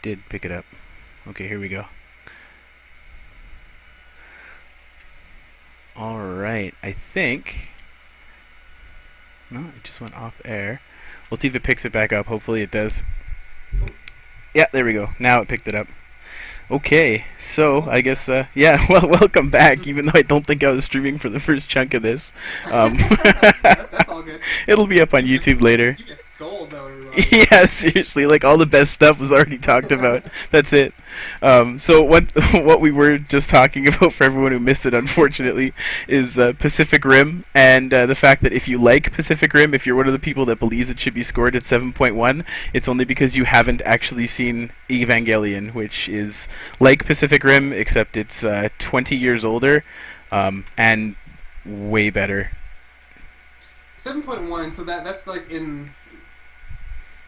did pick it up. Okay, here we go. Alright, I think... No, it just went off air. We'll see if it picks it back up. Hopefully it does. Yeah, there we go. Now it picked it up. Okay, so I guess, yeah, well, welcome back, even though I don't think I was streaming for the first chunk of this. That's all good. It'll be up on YouTube later. You just gold though, everyone. Yeah, seriously, like all the best stuff was already talked about. That's it. So what we were just talking about, for everyone who missed it, unfortunately, is Pacific Rim, and the fact that if you like Pacific Rim, if you're one of the people that believes it should be scored at 7.1, it's only because you haven't actually seen Evangelion, which is like Pacific Rim, except it's 20 years older, and way better. 7.1. So that's like in.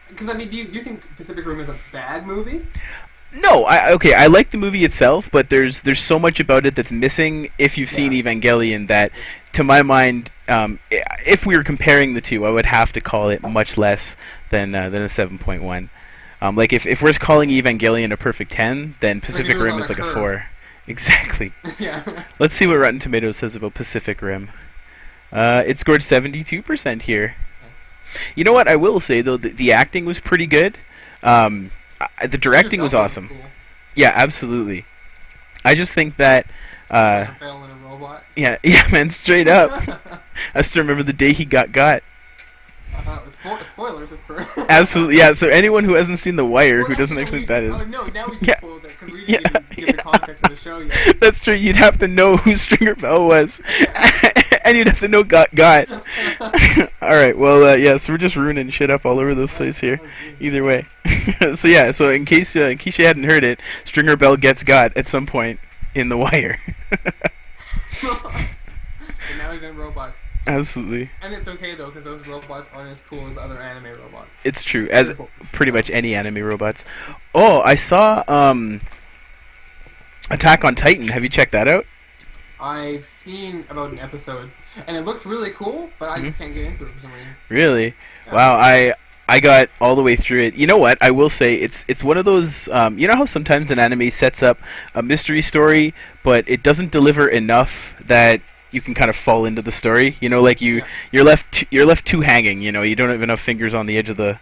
Because I mean, do you think Pacific Rim is a bad movie? No, I like the movie itself, but there's so much about it that's missing if you've seen Evangelion that, to my mind, if we were comparing the two, I would have to call it much less than a 7.1. Like if we're calling Evangelion a perfect 10, then Pacific Rim is like a 4. Exactly. Yeah. Let's see what Rotten Tomatoes says about Pacific Rim. It scored 72% here. You know what I will say though, the acting was pretty good. The directing was awesome. Cool. Yeah, absolutely. I just think that Bell in a robot. yeah, man, straight up. I still remember the day he got. Spoilers at first. Absolutely, yeah. So anyone who hasn't seen The Wire, who doesn't actually know what that is. Oh no, now we just spoiled it because we didn't even give the context of the show yet. That's true. You'd have to know who Stringer Bell was, and you'd have to know got. All right. Well, yeah. So we're just ruining shit up all over the place here. Either way. So yeah. So in case you hadn't heard it, Stringer Bell gets got at some point in The Wire. So now he's in robots. Absolutely. And it's okay though, because those robots aren't as cool as other anime robots. It's true, as pretty much any anime robots. Oh, I saw Attack on Titan. Have you checked that out? I've seen about an episode, and it looks really cool, but I just can't get into it for some reason. Really? Yeah. Wow, I got all the way through it. You know what? I will say it's one of those. You know how sometimes an anime sets up a mystery story, but it doesn't deliver enough that you can kind of fall into the story. You know, like you're left too hanging. You know, you don't have enough fingers on the edge of the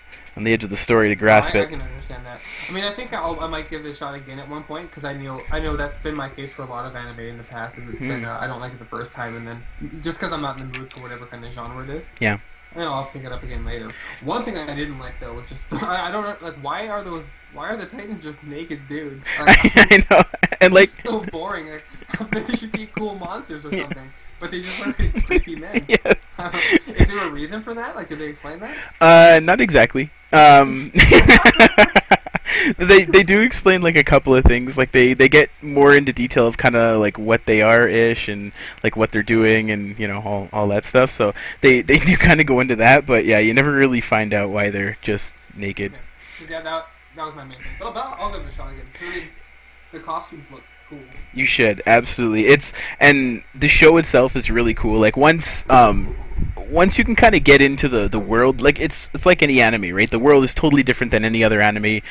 story to grasp I it. can understand that. I mean, I think I might give it a shot again at one point because I know that's been my case for a lot of anime in the past. Is it's been I don't like it the first time, and then just because I'm not in the mood for whatever kind of genre it is. Yeah. And I'll pick it up again later. One thing I didn't like though was just I don't know, like why are the Titans just naked dudes? Like, I know, and like it's so boring. Like they should be cool monsters or something, but they just look like creepy men. Yeah. Is there a reason for that? Like, did they explain that? Not exactly. They do explain like a couple of things. Like they get more into detail of kind of like what they are ish and like what they're doing and you know all that stuff. So they do kind of go into that, but yeah, you never really find out why they're just naked. Yeah, that was my main thing. But I'll give it a shot again. I mean, the costumes look cool. You should absolutely. And the show itself is really cool. Like once you can kind of get into the world, like it's like any anime, right? The world is totally different than any other anime.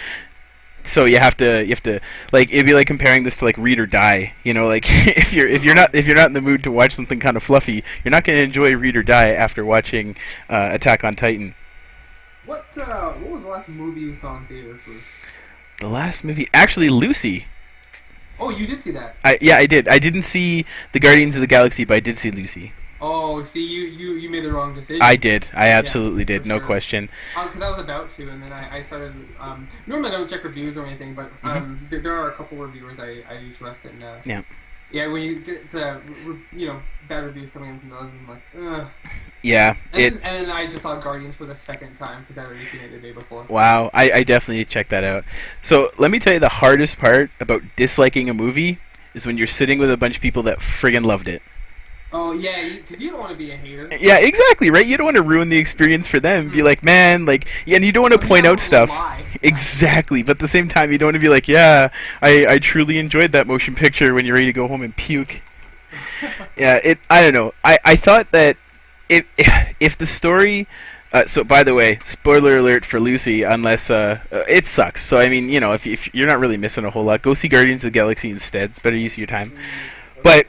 So you have to like it'd be like comparing this to like Read or Die, you know, like if you're not in the mood to watch something kind of fluffy, you're not going to enjoy Read or Die after watching Attack on Titan. What was the last movie you saw in theaters? The last movie, actually, Lucy. Oh, you did see that? Yeah, I did. I didn't see the Guardians of the Galaxy, but I did see Lucy. Oh, see, you made the wrong decision. I did. I absolutely did. No question. Because I was about to, and then I started. Normally, I don't check reviews or anything, but there are a couple reviewers I do trust, and yeah, when you get the bad reviews coming in from those, I'm like, ugh. Yeah. And then I just saw Guardians for the second time because I already seen it the day before. Wow, I definitely checked that out. So let me tell you, the hardest part about disliking a movie is when you're sitting with a bunch of people that friggin' loved it. Oh yeah, because you don't want to be a hater. Yeah, exactly, right? You don't want to ruin the experience for them. Be like, man, like, yeah, and you don't want to point out stuff. Exactly, but at the same time, you don't want to be like, yeah, I truly enjoyed that motion picture when you're ready to go home and puke. Yeah, I don't know. I thought that if the story So, by the way, spoiler alert for Lucy, unless it sucks. So, I mean, if you're not really missing a whole lot, go see Guardians of the Galaxy instead. It's better use of your time. But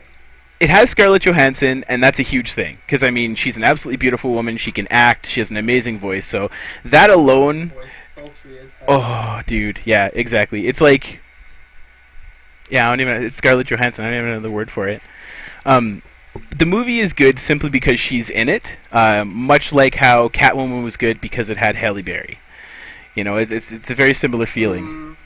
it has Scarlett Johansson, and that's a huge thing. Because, I mean, she's an absolutely beautiful woman. She can act. She has an amazing voice. So, that alone... Oh, dude. Yeah, exactly. It's like... Yeah, I don't even... It's Scarlett Johansson. I don't even know the word for it. The movie is good simply because she's in it, much like how Catwoman was good because it had Halle Berry. It's a very similar feeling.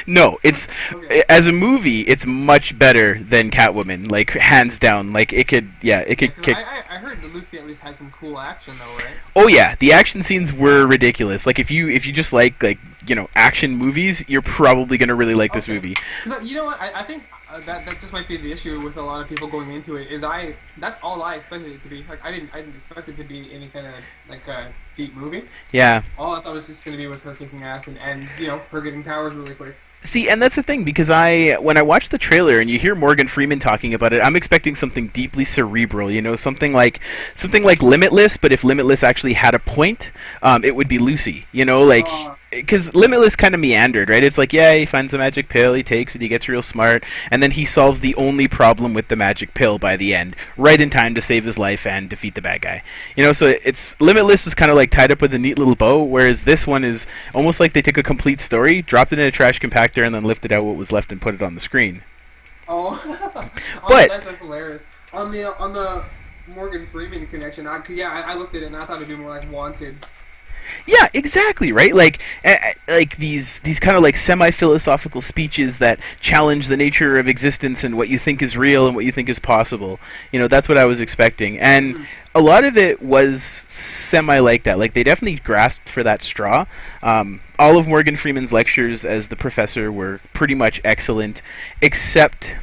No, it's okay. As a movie, it's much better than Catwoman, like hands down. Like it could kick. I heard that Lucy at least had some cool action though, right? Oh yeah, the action scenes were ridiculous. Like if you just like action movies, you're probably gonna really like this movie. Because you know what, I think that just might be the issue with a lot of people going into it. That's all I expected it to be. Like I didn't expect it to be any kind of like a deep movie. Yeah. All I thought it was just gonna be was her kicking ass and her getting powers really quick. See, and that's the thing, because when I watched the trailer and you hear Morgan Freeman talking about it, I'm expecting something deeply cerebral, something like Limitless, but if Limitless actually had a point, it would be Lucy, because Limitless kind of meandered, right? It's like, yeah, he finds the magic pill, he takes it, he gets real smart, and then he solves the only problem with the magic pill by the end, right in time to save his life and defeat the bad guy. So it's Limitless was kind of like tied up with a neat little bow, whereas this one is almost like they took a complete story, dropped it in a trash compactor, and then lifted out what was left and put it on the screen. Oh, but that's hilarious. On the Morgan Freeman connection, I looked at it and I thought it'd be more like Wanted. Yeah, exactly, right? Like these kind of like semi-philosophical speeches that challenge the nature of existence and what you think is real and what you think is possible. That's what I was expecting. And a lot of it was semi like that. Like they definitely grasped for that straw. All of Morgan Freeman's lectures as the professor were pretty much excellent, except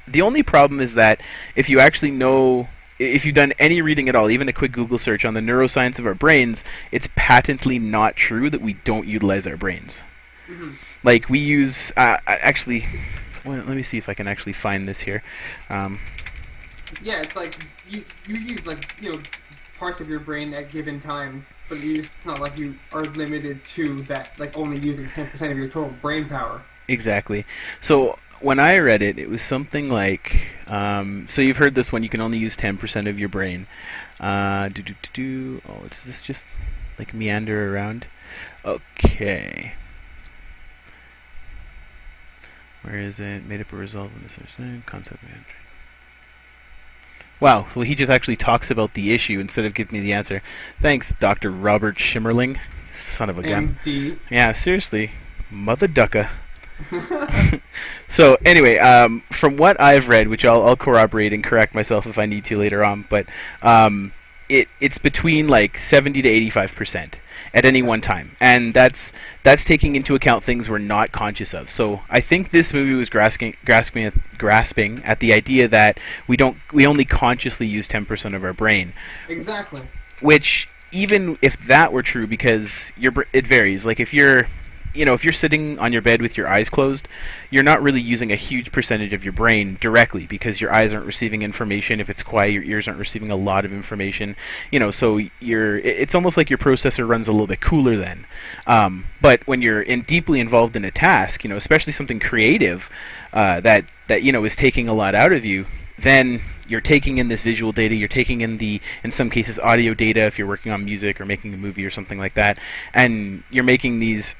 the only problem is that if you've done any reading at all, even a quick Google search on the neuroscience of our brains, it's patently not true that we don't utilize our brains. Mm-hmm. Like we use, actually, let me see if I can actually find this here. Yeah, it's like you use parts of your brain at given times, but it's not like you are limited to that, like only using 10% of your total brain power. Exactly. So when I read it, it was something like, so you've heard this one, you can only use 10% of your brain. Oh, is this just like meander around? Okay. Where is it? Made up a result in this concept meandering. Wow, so he just actually talks about the issue instead of giving me the answer. Thanks, Dr. Robert Schimmerling. Son of a gun. MD. Yeah, seriously. Mother ducka. So anyway, from what I've read, which I'll corroborate and correct myself if I need to later on, but it's between like 70 to 85% at any one time, and that's taking into account things we're not conscious of. So I think this movie was grasping at the idea that we only consciously use 10% of our brain. Exactly. Which, even if that were true, because it varies. Like if you're sitting on your bed with your eyes closed, you're not really using a huge percentage of your brain directly because your eyes aren't receiving information. If it's quiet, your ears aren't receiving a lot of information. So it's almost like your processor runs a little bit cooler then. But when you're deeply involved in a task, especially something creative that is taking a lot out of you, then you're taking in this visual data, you're taking in some cases, audio data if you're working on music or making a movie or something like that, and you're making these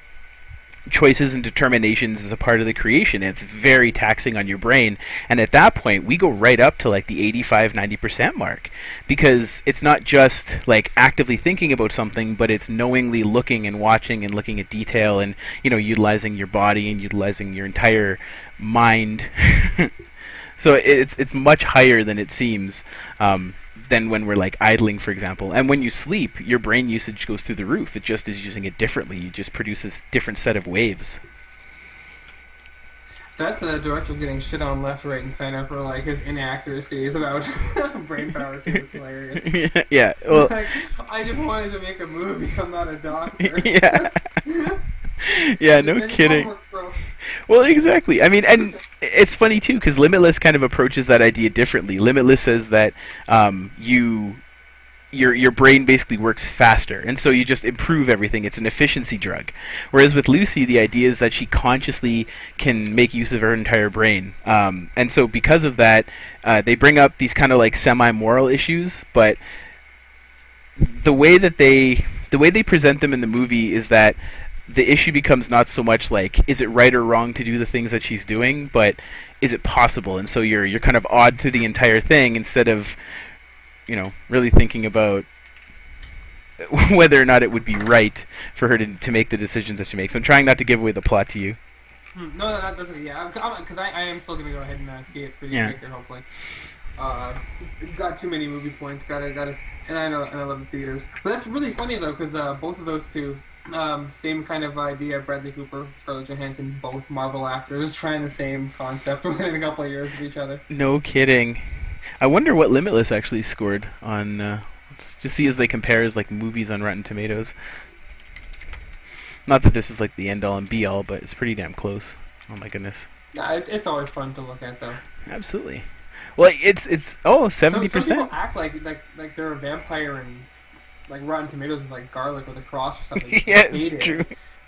choices and determinations as a part of the creation. It's very taxing on your brain, and at that point we go right up to like the 85-90% mark, because it's not just like actively thinking about something, but it's knowingly looking and watching and looking at detail and utilizing your body and utilizing your entire mind. So it's much higher than it seems, than when we're like idling, for example. And when you sleep, your brain usage goes through the roof. It just is using it differently. You just produce this different set of waves. That director's getting shit on left, right, and center for like his inaccuracies about brain power. Too. It's hilarious. Yeah. Well, like, I just wanted to make a movie. I'm not a doctor. Yeah. Yeah, no kidding. Well, exactly. I mean, and it's funny too because Limitless kind of approaches that idea differently. Limitless says that your brain basically works faster, and so you just improve everything. It's an efficiency drug. Whereas with Lucy, the idea is that she consciously can make use of her entire brain, and so because of that, they bring up these kind of like semi-moral issues. But the way they present them in the movie is that the issue becomes not so much like is it right or wrong to do the things that she's doing, but is it possible? And so you're kind of awed through the entire thing instead of really thinking about whether or not it would be right for her to make the decisions that she makes. I'm trying not to give away the plot to you. No, that doesn't. Yeah, because I am still gonna go ahead and see it pretty quick here, hopefully. Got too many movie points. Got to, and I love the theaters. But that's really funny though, because both of those two, same kind of idea. Bradley Cooper, Scarlett Johansson, both Marvel actors trying the same concept within a couple of years of each other. No kidding. I wonder what Limitless actually scored on. Let's just see as they compare as like movies on Rotten Tomatoes. Not that this is like the end all and be all, but it's pretty damn close. Oh my goodness. Yeah, it's always fun to look at though. Absolutely. Well, it's 70%. Some people act like they're a vampire and like Rotten Tomatoes is like garlic with a cross or something. Yeah, it's true.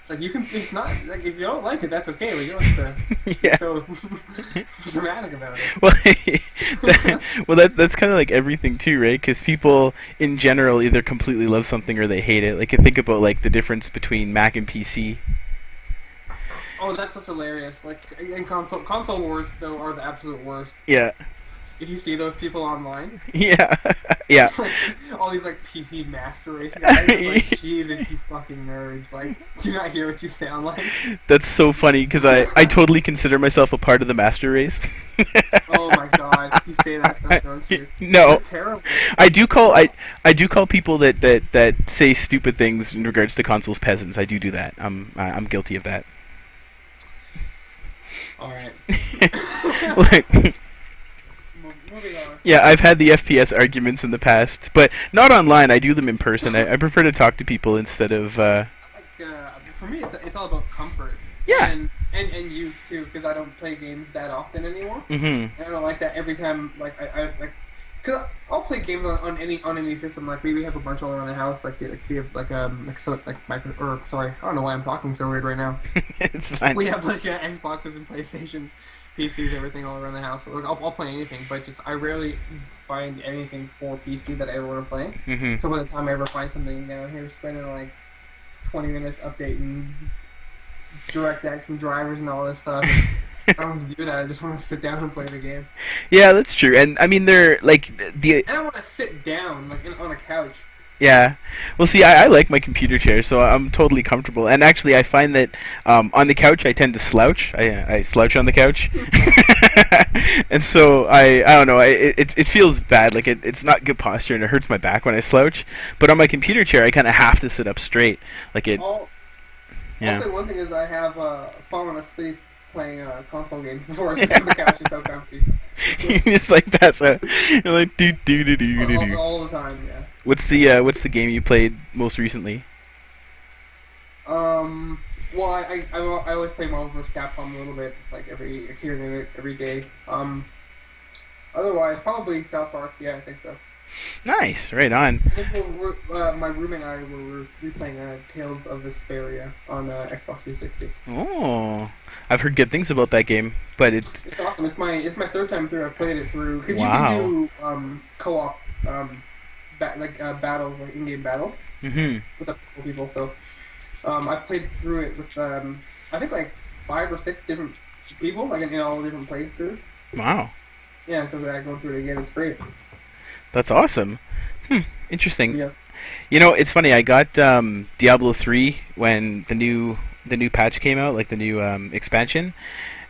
It's like it's not like if you don't like it, that's okay. But you don't have to be so dramatic about it. Well, that's kind of like everything too, right? Because people in general either completely love something or they hate it. Like, think about like the difference between Mac and PC. Oh, that's just hilarious. Like, in console wars though are the absolute worst. Yeah. If you see those people online. Yeah. Yeah. All these like PC master race guys. Like, Jesus, you fucking nerds. Like, do you not hear what you sound like? That's so funny because I totally consider myself a part of the master race. Oh my god, you say that stuff, don't you? No. You're terrible. I do call people that say stupid things in regards to consoles peasants. I do that. I'm guilty of that. All right. Like, Moving on. yeah, I've had the FPS arguments in the past, but not online. I do them in person. I prefer to talk to people instead of. For me, it's all about comfort. Yeah. And use too, because I don't play games that often anymore. Mm-hmm. And I don't like that every time. Like I like, because I'll play games on any system. Like we have a bunch all around the house. Like we have sorry, I don't know why I'm talking so weird right now. It's fine. We have like Xboxes and PlayStation, PCs, everything all around the house. Like I'll play anything, but just I rarely find anything for PC that I ever want to play. Mm-hmm. So by the time I ever find something down here, spending like 20 minutes updating direct action drivers and all this stuff. I don't want to do that. I just want to sit down and play the game. Yeah, that's true. And I mean, they're like the. And I want to sit down like on a couch. Yeah. Well, see, I like my computer chair, so I'm totally comfortable. And actually, I find that on the couch, I tend to slouch. I slouch on the couch. And so, I don't know, it feels bad. Like, it's not good posture, and it hurts my back when I slouch. But on my computer chair, I kind of have to sit up straight. Like, it... Yeah. Also, one thing is I have fallen asleep playing console games before, so the couch is so comfy. You just, like, pass out. You're like, do. All the time, yeah. What's the game you played most recently? Well, I always play Marvel vs. Capcom a little bit, like every day. Otherwise, probably South Park. Yeah, I think so. Nice, right on. My roommate and I were replaying Tales of Vesperia on Xbox 360. Oh, I've heard good things about that game, but it's awesome. It's my third time through. I've played it through because you Wow. can do co-op battles, like in-game battles with other people. So I've played through it with I think like 5 or 6 different people, like in all different playthroughs. Wow. Yeah, so I go through it again. It's great. That's awesome. Interesting. Yeah. You know, it's funny. I got Diablo 3 when the new patch came out, like the new expansion,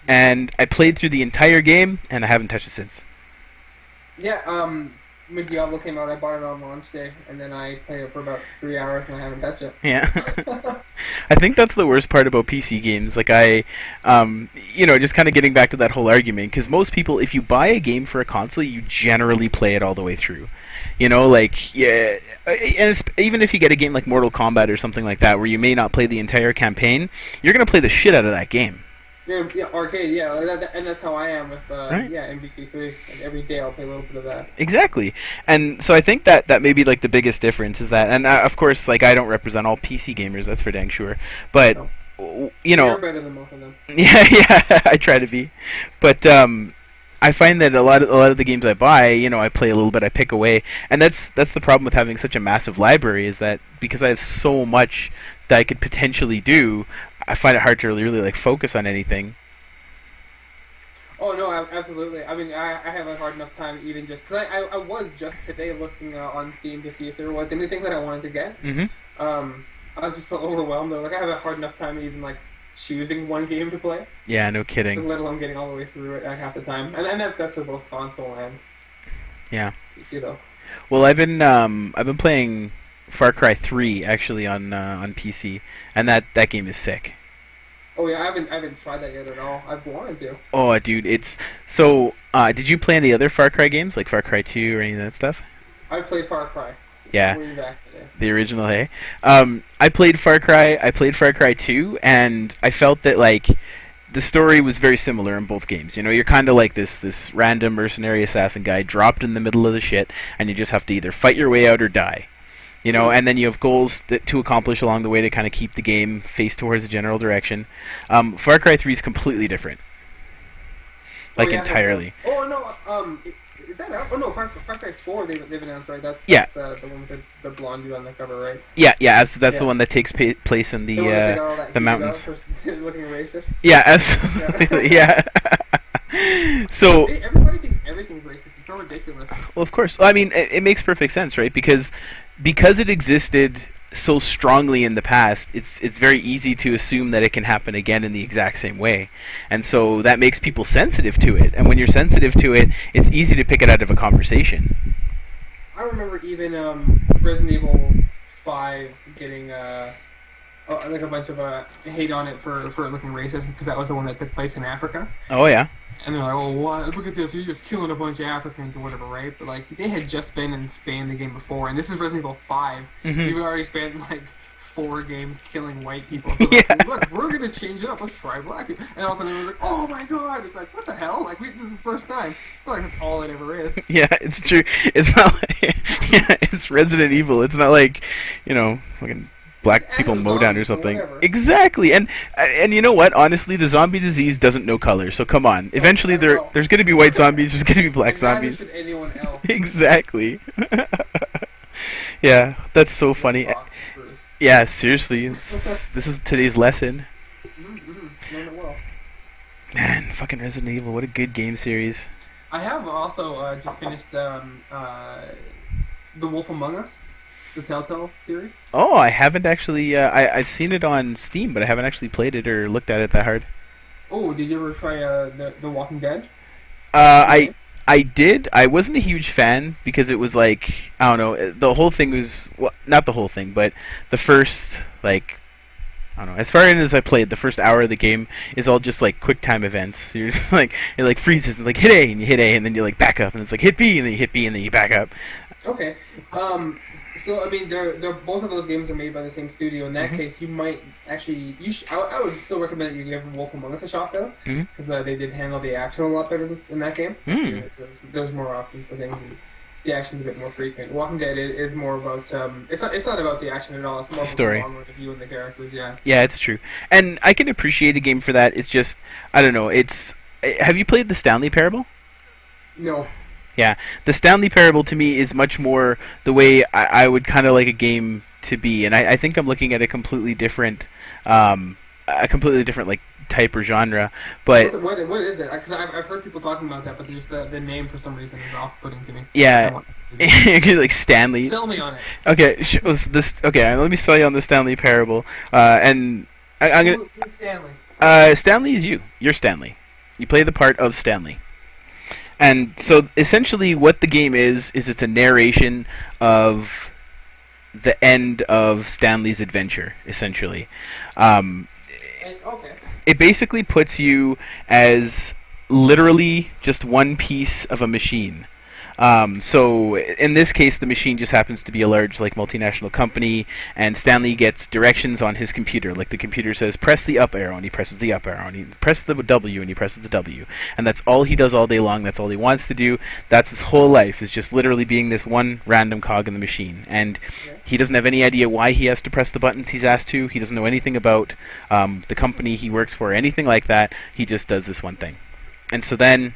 and I played through the entire game, and I haven't touched it since. Yeah. When Diablo came out, I bought it on launch day, and then I played it for about 3 hours, and I haven't touched it. Yeah. I think that's the worst part about PC games. Like just kind of getting back to that whole argument, because most people, if you buy a game for a console, you generally play it all the way through. You know, like, yeah, and even if you get a game like Mortal Kombat or something like that, where you may not play the entire campaign, you're going to play the shit out of that game. Yeah, arcade, yeah, and that's how I am with Right. MVC3. Like, every day I'll play a little bit of that. Exactly. And so I think that may be like the biggest difference is that, and of course, like I don't represent all PC gamers, that's for dang sure. But No, you you're know, better than most of them. yeah, yeah, I try to be. But I find that a lot of the games I buy, I play a little bit, I pick away, and that's the problem with having such a massive library is that because I have so much that I could potentially do, I find it hard to really like focus on anything. Oh no, absolutely. I mean, I have a hard enough time even just because I was just today looking on Steam to see if there was anything that I wanted to get. Hmm. I was just so overwhelmed though. Like I have a hard enough time even like choosing one game to play, Yeah, no kidding. let alone getting all the way through it half the time. And that's for both console and Yeah. PC though. Well, I've been playing Far Cry 3 actually on PC, and that game is sick. Oh yeah, I haven't tried that yet at all. I've wanted to. Oh, dude, it's so. Did you play any other Far Cry games like Far Cry 2 or any of that stuff? I played Far Cry Yeah, way back today. the original. Hey, I played Far Cry. I played Far Cry 2, and I felt that like the story was very similar in both games. You're kind of like this random mercenary assassin guy dropped in the middle of the shit, and you just have to either fight your way out or die. And then you have goals to accomplish along the way to kind of keep the game face towards the general direction. Far Cry 3 is completely different, Oh like yeah, entirely. oh no, is that out? Oh no, Far Cry 4 they've announced, right? Yeah, The one with the blonde dude on the cover, right? yeah, yeah. That's the Yeah. one that takes place in The one that they got all that the heat mountains. about for looking racist. Yeah, absolutely. Yeah. Yeah. So, Everybody thinks everything's racist. It's so ridiculous. well, of course. Well, I mean, it makes perfect sense, right? Because it existed so strongly in the past, it's very easy to assume that it can happen again in the exact same way, and so that makes people sensitive to it. And when you're sensitive to it, it's easy to pick it out of a conversation. I remember even Resident Evil 5 getting like a bunch of hate on it for looking racist because that was the one that took place in Africa. Oh yeah. And they're like, oh, what? Look at this, you're just killing a bunch of Africans or whatever, right? But, like, they had just been in Spain the game before, and this is Resident Evil 5. Mm-hmm. You've already spent, like, 4 games killing white people. So, like, Yeah. look, we're going to change it up. Let's try black people. And all of a sudden, it was like, oh, my God. It's like, what the hell? Like, this is the first time. It's not like that's all it ever is. Yeah, it's true. It's not like, yeah, it's Resident Evil. It's not like, fucking black It's people Adam mow down or Zombies or something. whatever. Exactly. And you know what? Honestly, the zombie disease doesn't know color. So come on. Eventually, I know. there's going to be white zombies. There's going to be black And neither zombies. should anyone else. Exactly. Yeah, that's so funny. Fuck, Bruce. Yeah, seriously. This is today's lesson. Learn it well. Man, fucking Resident Evil. What a good game series. I have also just finished The Wolf Among Us, the Telltale series. Oh, I haven't actually. I've seen it on Steam, but I haven't actually played it or looked at it that hard. Oh, did you ever try the Walking Dead? I did. I wasn't a huge fan because it was like I don't know. The whole thing was not the whole thing, but the first like I don't know. As far as I played, the first hour of the game is all just like quick time events. You're just like it like freezes, it's like hit A and you hit A and then you like back up and it's like hit B and then you hit B and then you back up. Okay. So I mean, they're both of those games are made by the same studio. In that case, you might actually I would still recommend that you give Wolf Among Us a shot though, because they did handle the action a lot better in that game. There's more options for things. And the action's a bit more frequent. Walking Dead is more about it's not about the action at all. It's more Story. about the long run of you and the characters. Yeah. Yeah, it's true, and I can appreciate a game for that. It's just I don't know. Have you played the Stanley Parable? No. Yeah, the Stanley Parable to me is much more the way I would kind of like a game to be, and I think I'm looking at a completely different like type or genre. But What is it? Because I've heard people talking about that, but just the name for some reason is off-putting to me. yeah, like Stanley. Sell me on it. Okay, okay. Let me sell you on the Stanley Parable, and I'm gonna. Who's Stanley? Stanley is you. You're Stanley. You play the part of Stanley. And so essentially what the game is it's a narration of the end of Stanley's adventure, essentially. Okay. It basically puts you as literally just one piece of a machine. So in this case, the machine just happens to be a large, like, multinational company, and Stanley gets directions on his computer. Like, the computer says, press the up arrow, and he presses the up arrow, and he presses the W, and he presses the W. And that's all he does all day long. That's all he wants to do. That's his whole life, is just literally being this one random cog in the machine. And he doesn't have any idea why he has to press the buttons he's asked to. He doesn't know anything about the company he works for or anything like that. He just does this one thing. And so then,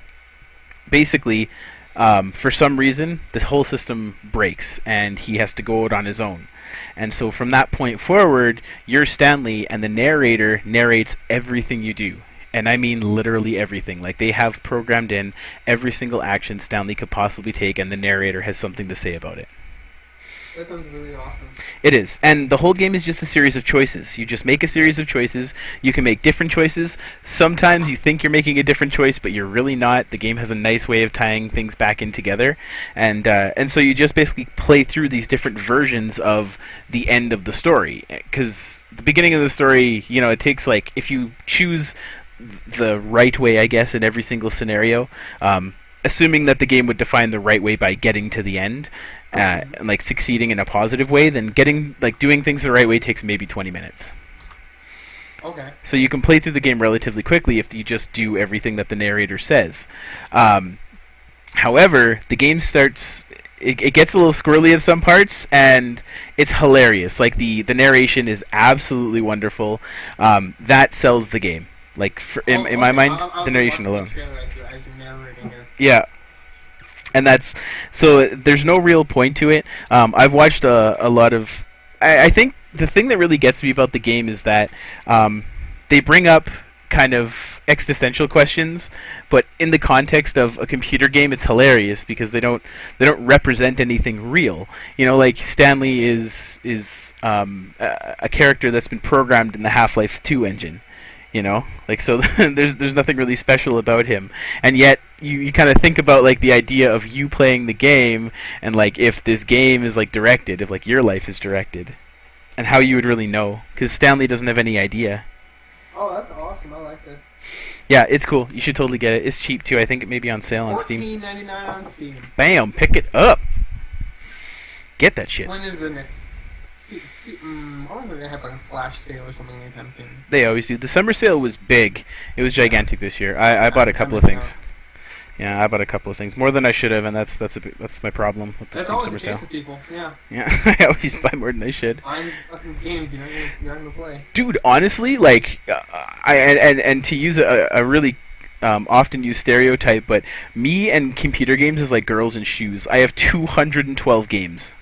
basically, for some reason, the whole system breaks, and he has to go out on his own. And so from that point forward, you're Stanley, and the narrator narrates everything you do. And I mean literally everything. Like, they have programmed in every single action Stanley could possibly take, and the narrator has something to say about it. That sounds really awesome. It is. And the whole game is just a series of choices. You just make a series of choices. You can make different choices. Sometimes you think you're making a different choice, but you're really not. The game has a nice way of tying things back in together. And so you just basically play through these different versions of the end of the story. Because the beginning of the story, you know, it takes, like, if you choose the right way, I guess, in every single scenario, assuming that the game would define the right way by getting to the end, and, like, succeeding in a positive way, then doing things the right way takes maybe 20 minutes. Okay. So you can play through the game relatively quickly if you just do everything that the narrator says. However, the game starts... It gets a little squirrely at some parts, and it's hilarious. Like, the narration is absolutely wonderful. That sells the game. Like, in my mind, the narration alone. Yeah. And that's... So there's no real point to it. I've watched a lot of... I think the thing that really gets me about the game is that they bring up kind of existential questions, but in the context of a computer game, it's hilarious because they don't represent anything real. You know, like, Stanley is a character that's been programmed in the Half-Life 2 engine. You know, like, so there's nothing really special about him, and yet you kind of think about, like, the idea of you playing the game, and, like, if this game is, like, directed, if, like, your life is directed, and how you would really know, because Stanley doesn't have any idea. Oh, that's awesome! I like this. Yeah, it's cool. You should totally get it. It's cheap too. I think it may be on sale on Steam. $14.99 on Steam. Bam! Pick it up. Get that shit. When is the next? I wonder if they're gonna have, like, a flash sale or something anytime soon. They always do. The summer sale was big. It was gigantic this year. I bought a couple of things. Yeah, I bought a couple of things, more than I should have, and that's my problem with the Steam summer sale. That's always the case with people. Yeah. Yeah, I always buy more than I should. Buying fucking games you're not gonna play. Dude, honestly, like, and to use a really often used stereotype, but me and computer games is like girls and shoes. I have 212 games.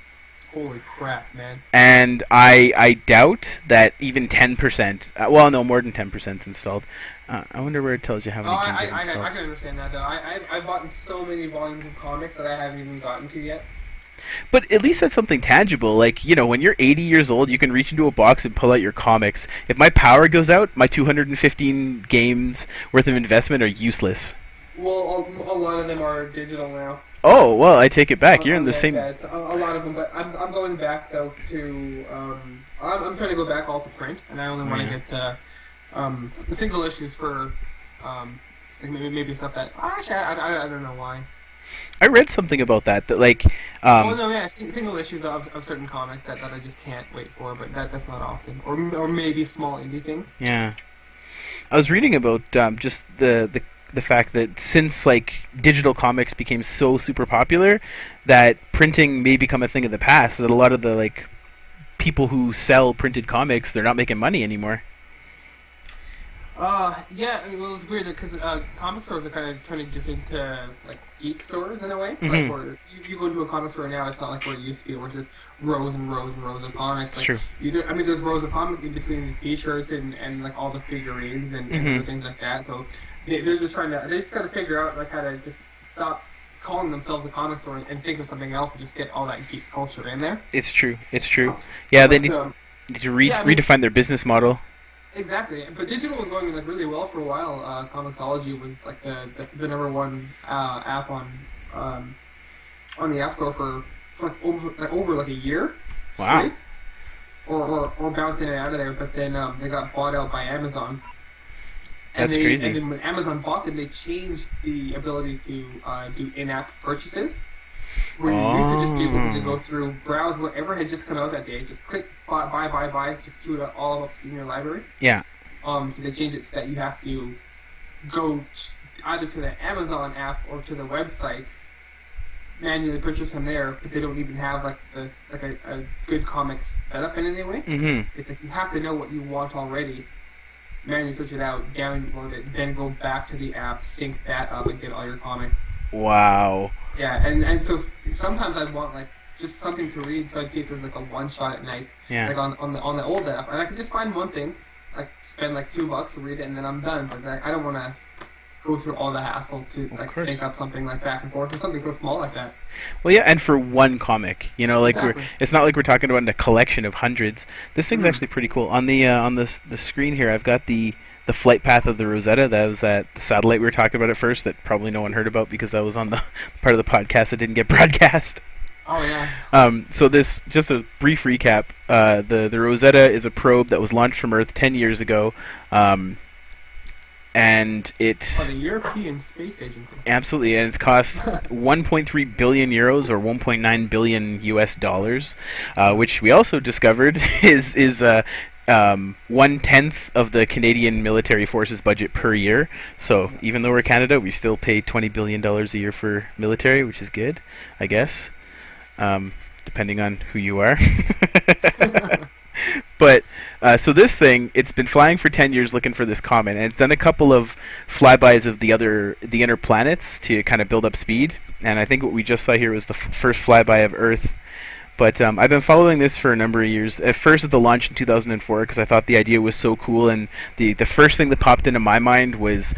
Holy crap, man. And I doubt that even 10%, well, no, more than 10% is installed. I wonder where it tells you how many games are installed. I can understand that, though. I've bought so many volumes of comics that I haven't even gotten to yet. But at least that's something tangible. Like, you know, when you're 80 years old, you can reach into a box and pull out your comics. If my power goes out, my 215 games worth of investment are useless. Well, a lot of them are digital now. Oh, well, I take it back. You're in the same... A lot of them, but I'm going back, though, to... I'm trying to go back all to print, and I only want to get single issues for maybe stuff that... Actually, I don't know why. I read something about that like... single issues of certain comics that I just can't wait for, but that's not often. Or maybe small indie things. Yeah. I was reading about just the fact that since, like, digital comics became so super popular, that printing may become a thing of the past, that a lot of the, like, people who sell printed comics, they're not making money anymore. Yeah, it was weird because comic stores are kind of turning just into, like, geek stores in a way. Mm-hmm. Like, where you go to a comic store now, it's not like where it used to be, where it's just rows and rows and rows of comics. It's like, true. There's rows of comics in between the T-shirts and like all the figurines and things like that. So they're just trying to, they just got to figure out, like, how to just stop calling themselves a comic store and think of something else and just get all that geek culture in there. It's true. Yeah, they need to redefine their business model. Exactly, but digital was going, like, really well for a while. Comixology was, like, the number one app on the App Store for like over like a year. Wow. Straight. Or bouncing it out of there, but then they got bought out by Amazon. That's crazy. And then when Amazon bought them, they changed the ability to do in-app purchases. Where you used to just be able to go through, browse whatever had just come out that day, just click buy, just queue it all up in your library. Yeah. So they changed it so that you have to go either to the Amazon app or to the website, manually purchase them there, but they don't even have like a good comics setup in any way. Mm-hmm. It's like you have to know what you want already, manually search it out, download it, then go back to the app, sync that up, and get all your comics. Wow. Yeah, and so sometimes I'd want like just something to read, so I'd see if there's like a one shot at night, like on the old app, and I could just find one thing, like spend like $2 to read it, and then I'm done. But like, I don't want to go through all the hassle to like sync up something like back and forth or something so small like that. Well, yeah, and for one comic, you know, like Exactly. it's not like we're talking about a collection of hundreds. This thing's actually pretty cool. On the screen here, I've got the flight path of the Rosetta. That was the satellite we were talking about at first that probably no one heard about because that was on the part of the podcast that didn't get broadcast. Oh yeah. So this, just a brief recap. The Rosetta is a probe that was launched from Earth 10 years ago. And it's the European Space Agency. Absolutely, and it's cost 1.3 billion euros or 1.9 billion US dollars, which we also discovered is 1/10 of the Canadian military forces budget per year. So even though we're Canada, we still pay $20 billion a year for military, which is good, I guess, depending on who you are. But so this thing, it's been flying for 10 years looking for this comet, and it's done a couple of flybys of the inner planets to kind of build up speed. And I think what we just saw here was the first flyby of Earth. But I've been following this for a number of years. At first at the launch in 2004 because I thought the idea was so cool, and the first thing that popped into my mind was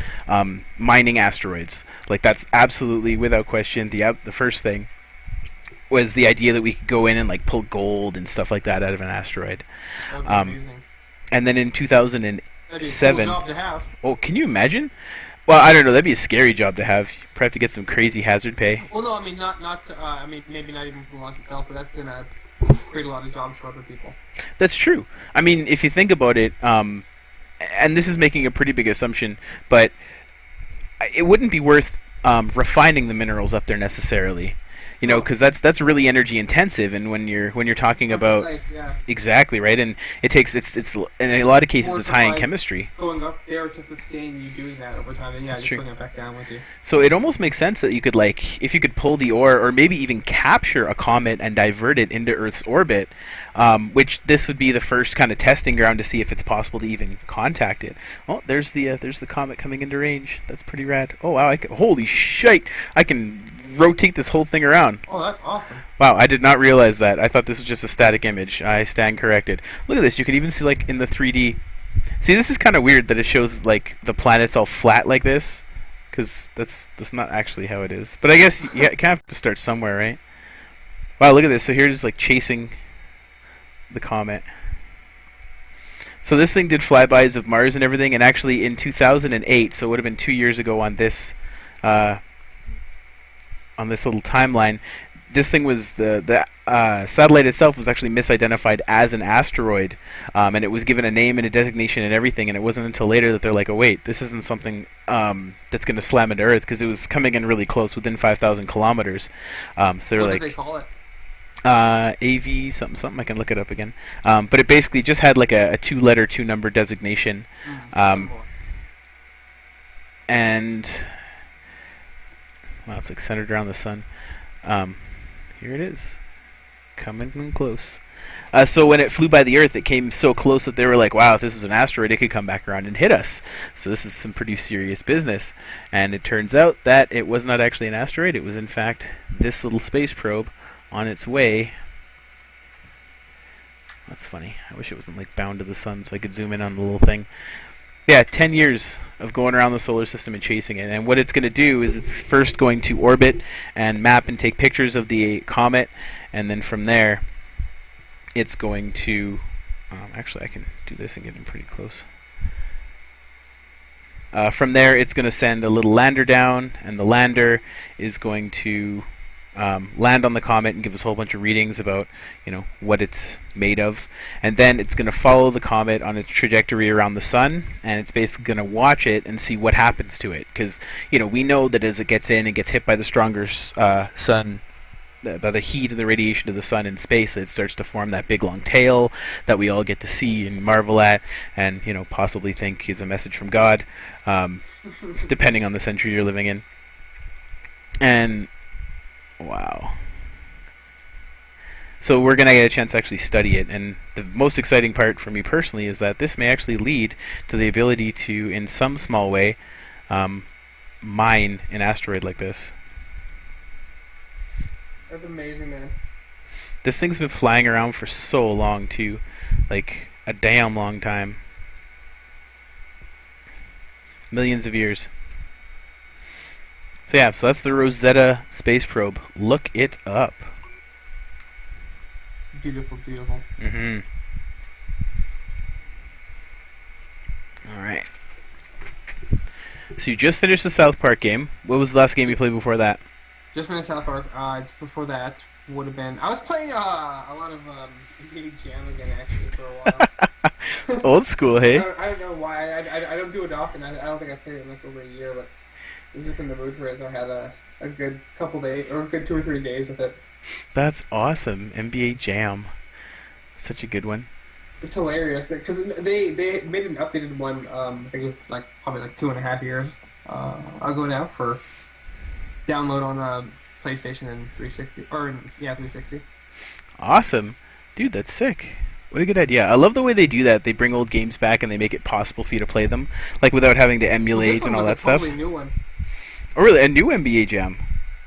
mining asteroids. Like that's absolutely, without question, the first thing was the idea that we could go in and like pull gold and stuff like that out of an asteroid. That would be amazing. And then in 2007, that'd be a cool job to have. Oh, can you imagine? Well, I don't know. That'd be a scary job to have. You probably have to get some crazy hazard pay. Well, no, I mean not. I mean maybe not even for the launch itself, but that's gonna create a lot of jobs for other people. That's true. I mean, if you think about it, and this is making a pretty big assumption, but it wouldn't be worth refining the minerals up there necessarily. You know, because that's really energy intensive, and when you're talking about precise, yeah. Exactly right, and it takes it's in a lot of cases More it's high in supply chemistry. Going up there to sustain you doing that over time, and That's just true. bring it back down with you. So it almost makes sense that you could if you could pull the ore, or maybe even capture a comet and divert it into Earth's orbit, which this would be the first kind of testing ground to see if it's possible to even contact it. Oh, there's the comet coming into range. That's pretty rad. Oh wow! Holy shite! I can rotate this whole thing around. Oh, that's awesome. Wow, I did not realize that. I thought this was just a static image. I stand corrected. Look at this. You can even see like in the 3D. See, this is kind of weird that it shows like the planets all flat like this, because that's not actually how it is. But I guess you kind of have to start somewhere, right? Wow, look at this. So here it is like chasing the comet. So this thing did flybys of Mars and everything, and actually in 2008, so it would have been 2 years ago on this little timeline, this thing was the satellite itself was actually misidentified as an asteroid, and it was given a name and a designation and everything, and it wasn't until later that they're like, oh wait, this isn't something that's going to slam into Earth, because it was coming in really close, within 5,000 kilometers. So they're What like, did they call it? AV something. I can look it up again. But it basically just had like a 2-letter, 2-number designation, and well, it's like centered around the sun. Here it is, coming in close. So when it flew by the Earth, it came so close that they were like, wow, if this is an asteroid, it could come back around and hit us. So this is some pretty serious business. And it turns out that it was not actually an asteroid. It was, in fact, this little space probe on its way. That's funny. I wish it wasn't like bound to the sun so I could zoom in on the little thing. Yeah, 10 years of going around the solar system and chasing it. And what it's going to do is it's first going to orbit and map and take pictures of the comet. And then from there, it's going to... actually, I can do this and get in pretty close. From there, it's going to send a little lander down. And the lander is going to land on the comet and give us a whole bunch of readings about, what it's made of. And then it's going to follow the comet on its trajectory around the sun, and it's basically going to watch it and see what happens to it. Because, we know that as it gets in and gets hit by the stronger sun by the heat and the radiation of the sun in space, that it starts to form that big long tail that we all get to see and marvel at, and possibly think is a message from God, depending on the century you're living in. And wow. So we're going to get a chance to actually study it, and the most exciting part for me personally is that this may actually lead to the ability to, in some small way, mine an asteroid like this. That's amazing, man. This thing's been flying around for so long, too. Like, a damn long time. Millions of years. So yeah, so that's the Rosetta space probe. Look it up. Beautiful, beautiful. Mm-hmm. Alright. So you just finished the South Park game. What was the last game you played before that? Just finished South Park. Just before that would have been... I was playing a lot of Inty Jam again, actually, for a while. Old school, hey? I don't know why. I don't do it often. I don't think I played it in like over a year, but I was just in the mood for it, so I had a good couple days, or a good 2 or 3 days with it. That's awesome. NBA Jam. Such a good one. It's hilarious because they made an updated one. I think it was probably 2.5 years ago now for download on PlayStation and 360 360. Awesome, dude. That's sick. What a good idea. I love the way they do that. They bring old games back and they make it possible for you to play them, like without having to emulate and all that stuff. Totally new one. Oh, really? A new NBA Jam.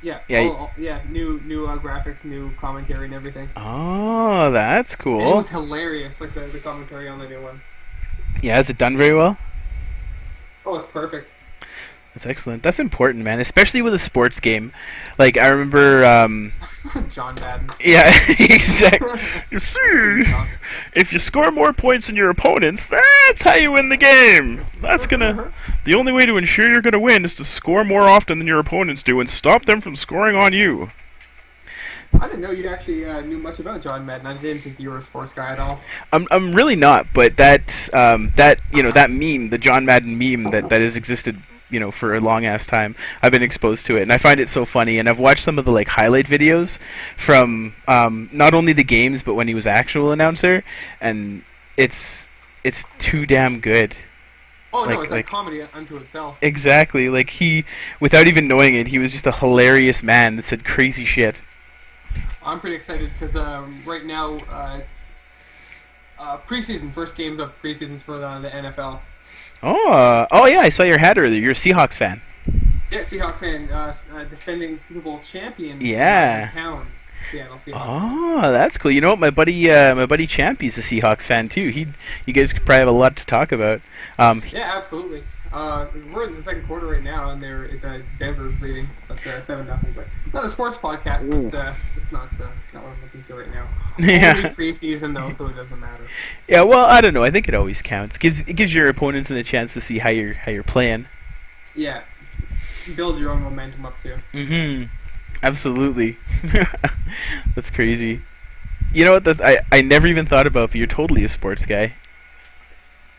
Yeah. Yeah. New graphics, new commentary, and everything. Oh, that's cool. And it was hilarious, like the commentary on the new one. Yeah, is it done very well? Oh, it's perfect. That's excellent. That's important, man, especially with a sports game. Like, I remember... John Madden. Yeah, exactly. You see, if you score more points than your opponents, that's how you win the game. That's gonna... The only way to ensure you're gonna win is to score more often than your opponents do and stop them from scoring on you. I didn't know you actually knew much about John Madden. I didn't think you were a sports guy at all. I'm really not, but that meme, the John Madden meme that has existed for a long ass time, I've been exposed to it, and I find it so funny. And I've watched some of the highlight videos from not only the games but when he was actual announcer, and it's too damn good. Oh no, it's like comedy unto itself. Exactly, like he, without even knowing it, he was just a hilarious man that said crazy shit. I'm pretty excited because right now it's preseason, first game of preseasons for the NFL. Oh yeah, I saw your hat earlier. You're a Seahawks fan. Yeah, Seahawks fan, defending Super Bowl champion. Yeah. Town, Seattle Seahawks. Oh, that's cool. You know what? My buddy Champy's a Seahawks fan too. You guys could probably have a lot to talk about. Yeah, absolutely. We're in the second quarter right now, and Denver's leading at 7-0. But not a sports podcast. But it's not what I'm looking to right now. Yeah. Only preseason though, so it doesn't matter. Yeah, well, I don't know. I think it always counts. It gives your opponents a chance to see how you're playing. Yeah, build your own momentum up too. Mm-hmm. Absolutely. That's crazy. You know what? I never even thought about, but you're totally a sports guy.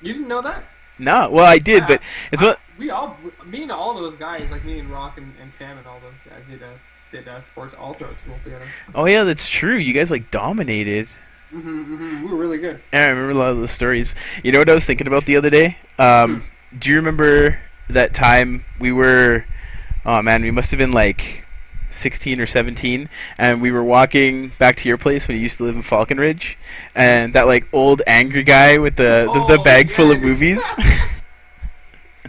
You didn't know that? No, well, I did, but it's what me and all those guys, like me and Rock and Sam and all those guys did sports all throughout school together. Oh yeah, that's true. You guys dominated. We were really good. Yeah, I remember a lot of those stories. You know what I was thinking about the other day? Do you remember that time we were? Oh man, we must have been 16 or 17, and we were walking back to your place when you used to live in Falcon Ridge, and that old angry guy with the bag full of movies. What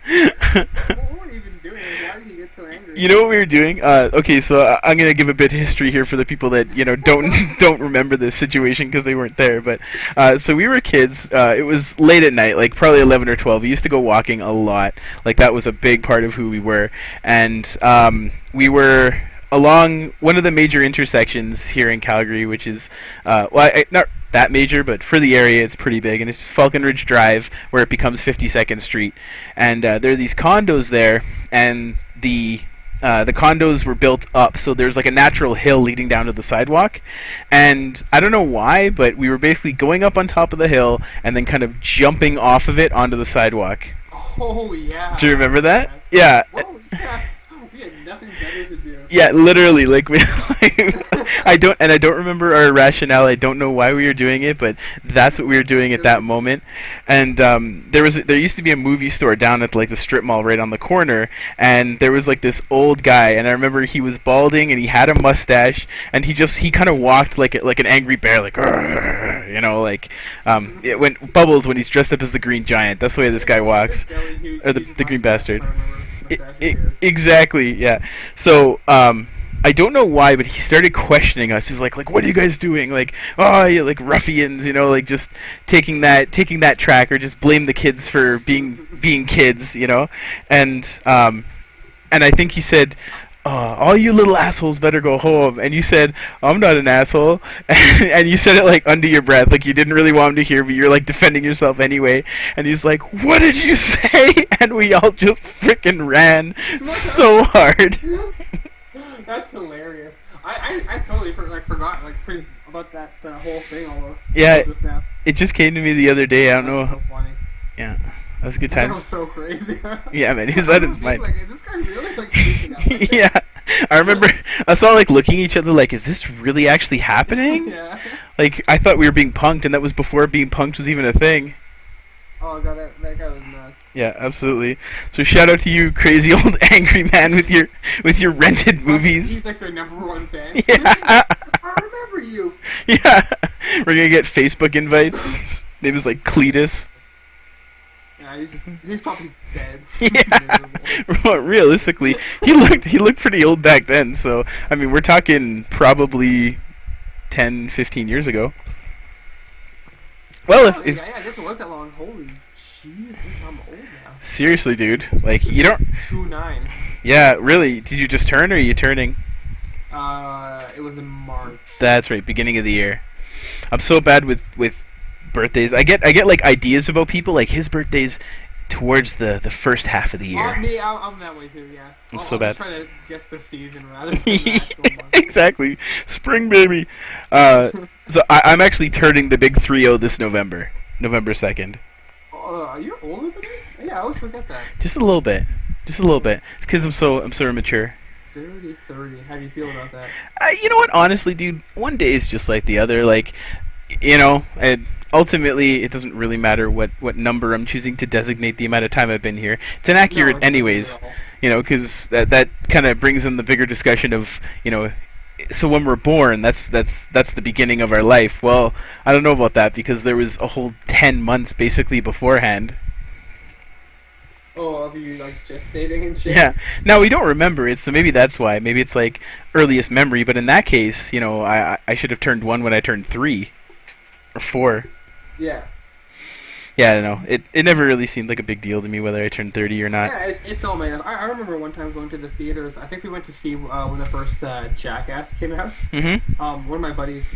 were you even doing? Why did he get so angry? You know what we were doing? Okay, so I'm gonna give a bit of history here for the people that don't remember this situation because they weren't there. But so we were kids. It was late at night, probably 11 or 12. We used to go walking a lot. That was a big part of who we were, and we were along one of the major intersections here in Calgary, which is not that major, but for the area it's pretty big, and it's just Falcon Ridge Drive, where it becomes 52nd Street, and there are these condos there, and the condos were built up, so there's a natural hill leading down to the sidewalk, and I don't know why, but we were basically going up on top of the hill and then kind of jumping off of it onto the sidewalk. Oh yeah. Do you remember that? Yeah. Oh yeah. We had nothing better to do. Yeah, literally, like I don't remember our rationale. I don't know why we were doing it, but that's what we were doing at that moment. And there used to be a movie store down at like the strip mall right on the corner, and there was like this old guy, and I remember he was balding and he had a mustache, and he kind of walked like an angry bear, like you know, like when Bubbles when he's dressed up as the Green Giant. That's the way this guy walks, or the Green Bastard. Exactly, yeah. So, I don't know why, but he started questioning us. He's like, what are you guys doing? Like, oh, you're like ruffians, you know, like just taking that track, or just blame the kids for being kids, you know. And I think he said, all you little assholes better go home. And you said, I'm not an asshole. And you said it like under your breath, like you didn't really want him to hear, but you're like defending yourself anyway. And he's like, what did you say? And we all just freaking ran so hard. That's hilarious. I totally forgot about that whole thing almost. Yeah, just now. It just came to me the other day. I don't know. So funny. Yeah. That was good times. That was so crazy. Yeah, man, he was out of his mind. Like, is this guy really freaking out like yeah, I remember us all like looking at each other like, is this really actually happening? Yeah. Like, I thought we were being punked, and that was before being punked was even a thing. Oh god, that guy was nuts. Yeah, absolutely. So shout out to you, crazy old angry man with your rented movies. He's like their #1 fan. Yeah. I remember you. Yeah, we're gonna get Facebook invites. His name is like Cletus. Yeah, he's probably dead. Yeah. Well, realistically, he looked pretty old back then. So I mean, we're talking probably 10, 15 years ago. Well, if yeah, I guess it was that long. Holy Jesus, I'm old now. Seriously, dude, like you don't. 29. Yeah, really. Did you just turn, or are you turning? It was in March. That's right, beginning of the year. I'm so bad with birthdays. I get like ideas about people. Like his birthday's towards the first half of the year. I'm that way too. Yeah. I'm so bad. Just trying to guess the season rather than the actual month. Exactly, spring baby. So I'm actually turning the big 3-0 this November 2nd. You're older than me? Yeah, I always forget that. Just a little bit. It's because I'm so immature. Dirty 30. How do you feel about that? You know what? Honestly, dude, one day is just like the other. Like, you know, and ultimately, it doesn't really matter what number I'm choosing to designate the amount of time I've been here. It's inaccurate, anyways. You know, because that kind of brings in the bigger discussion of, you know, so when we're born, that's the beginning of our life. Well, I don't know about that because there was a whole 10 months basically beforehand. Oh, of you like gestating and shit? Yeah. Now we don't remember it, so maybe that's why. Maybe it's like earliest memory, but in that case, you know, I should have turned 1 when I turned 3 or 4. Yeah. Yeah, I don't know. It never really seemed like a big deal to me whether I turned 30 or not. Yeah, it's all made up. I remember one time going to the theaters. I think we went to see when the first Jackass came out. Mm-hmm. One of my buddies,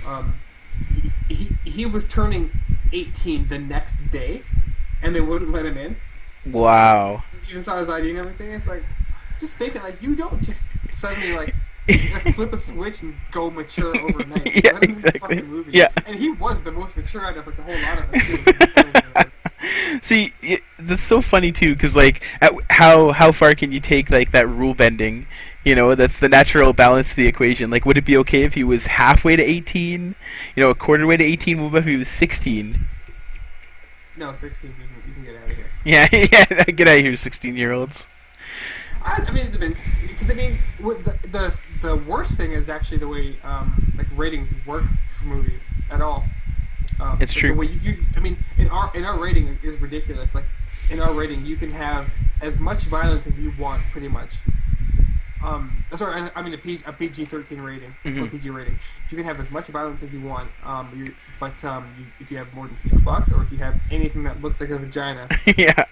he was turning 18 the next day, and they wouldn't let him in. Wow. He even saw his ID and everything. It's like, just thinking, like, you don't just suddenly, like, flip a switch and go mature overnight. Yeah, exactly. Yeah. And he was the most mature out of like the whole lot of us. See, that's so funny too, because like, how far can you take like that rule bending? You know, that's the natural balance to the equation. Like, would it be okay if he was halfway to 18? You know, a quarter way to 18? What about if he was 16? No, 16. You can get out of here. Yeah, yeah, get out of here, 16-year-olds. I mean, it depends. Because I mean, the worst thing is actually the way like ratings work for movies at all. It's true. The way I mean, in our rating is ridiculous. Like in our rating, you can have as much violence as you want, pretty much. Sorry, I mean a PG-13 rating, or PG rating. You can have as much violence as you want, if you have more than 2 fucks, or if you have anything that looks like a vagina, yeah,